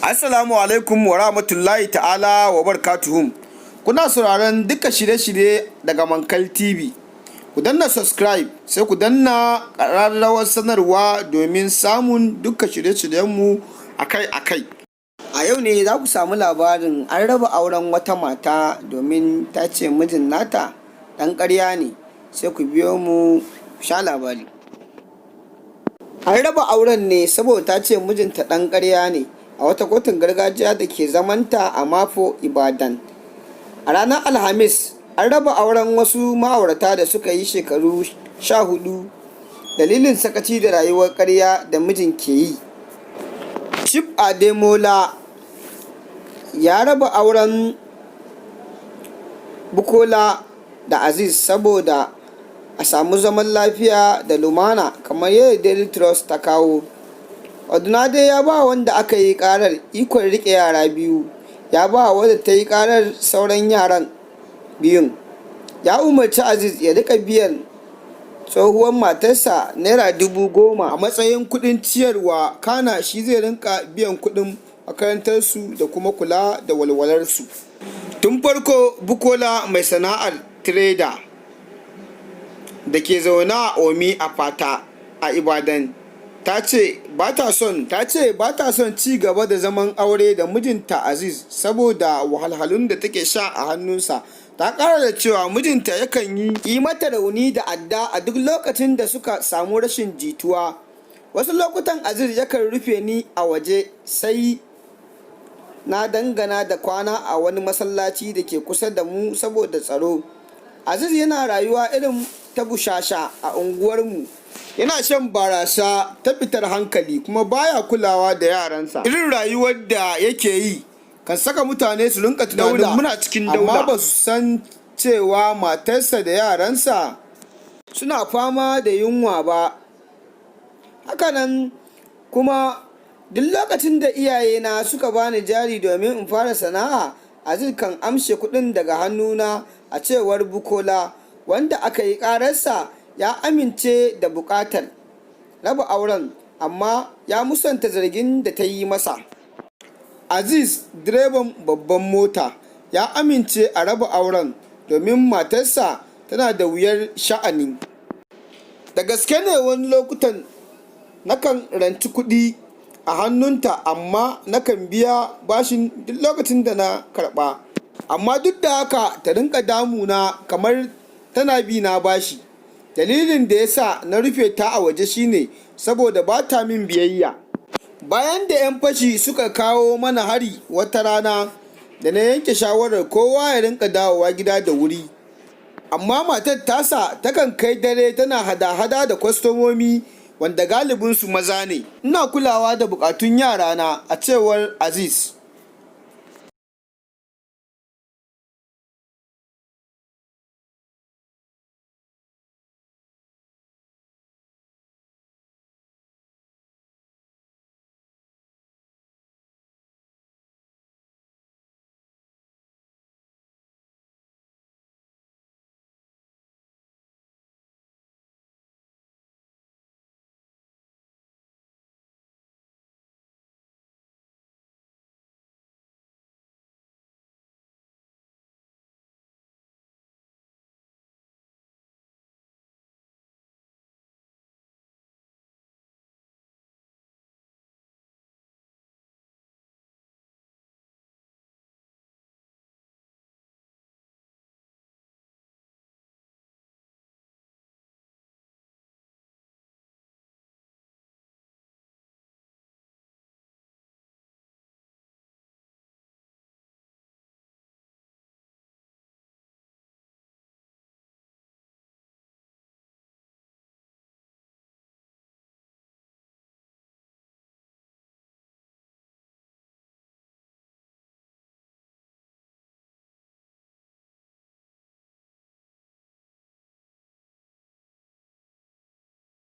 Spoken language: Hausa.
Assalamu alaikum wa rahmatullahi ta'ala wa barakatuhum. Kuna sauraron duka shirye-shirye daga Mankal TV. Ku danna subscribe sai ku danna ƙararrawar sanarwa domin samun duka shirye-shiryenmu akai-akai. A yau ne za ku samu labarin an raba auren wata mata domin ta ce mijin nata ɗan ƙarya ne. Sai ku biyo mu sha labari. An raba auren ne saboda ta ce mijinta ɗan ƙarya ne a wata kotun gargajiya da ke zamanta a Mafo, Ibadan. A ranar Alhamis, an raba auren wasu ma'aurata da suka yi shekaru 14 dalilin sakaci da rayuwar ƙarya da mijin ke yi. Chief Ademola ya raba auren Bukola da Aziz saboda a samu zaman lafiya da lumana kamar yadda Daily Trust ta kawo. Odunade ya ba wanda aka yi karar ikon rike yara biyu, ya ba wadda ta yi karar sauran yaran biyun. Ya umarci Aziz ya rika biyan tsohuwar matarsa naira 10,000 a matsayin kudin ciyarwa, kana shi zai rinka biyan kudin makarantarsu da kuma kula da walwalarsu. Tun farko Bukola mai sana'ar trader da ke zaune a Omi a Fata a Ibadan ta ce ba ta son ci gaba da zaman aure da mijinta Aziz saboda wahalhalun da take sha a hannunsa. Ta ƙara da cewa mijinta yakan yi mata rauni da adda a duk lokacin da suka samu rashin jituwa. Wasu lokutan Aziz yakan rufe ni a waje sai na dangana da kwana a wani masallaci da ke kusa da mu saboda tsaro. Aziz yana rayuwa irin ta bushasha a unguwarmu, yana shan barasa ta fitar hankali kuma baya kulawa da yaransa. Irin rayuwar da yake yi kan saka mutane su rinka tunanin muna cikin daula, amma ba su san cewa matarsa da yaransa suna fama da yunwa ba. Hakanan kuma duk lokacin da iyayena suka bani jari domin in fara sana'a, Aziz kan amshe kuɗin daga hannuna. A cewar Bukola, wanda aka yi ƙararsa, ya amince da buƙatar raba auren amma ya musanta zargin da ta yi masa. Aziz, direban babban mota, ya amince a raba auren domin matarsa tana da wuyar sha'ani. Da gaske ne wani lokutan nakan ranci kuɗi a hannunta amma nakan biya bashin duk lokacin da na karɓa. Amma duk da haka ta rinka damuna kamar tana bi na bashi. Dalilin da ya sa na rufe ta a waje shine saboda ba ta min biyayya. Bayan da 'yan fashi suka kawo mana hari wata rana, da na yanke shawarar kowa ya rinka dawowa gida da wuri. Amma matar tasa takan kai dare tana hada-hada da kwastomomi wanda galibinsu maza ne. Ina kulawa da bukatun yarana, a cewar Aziz.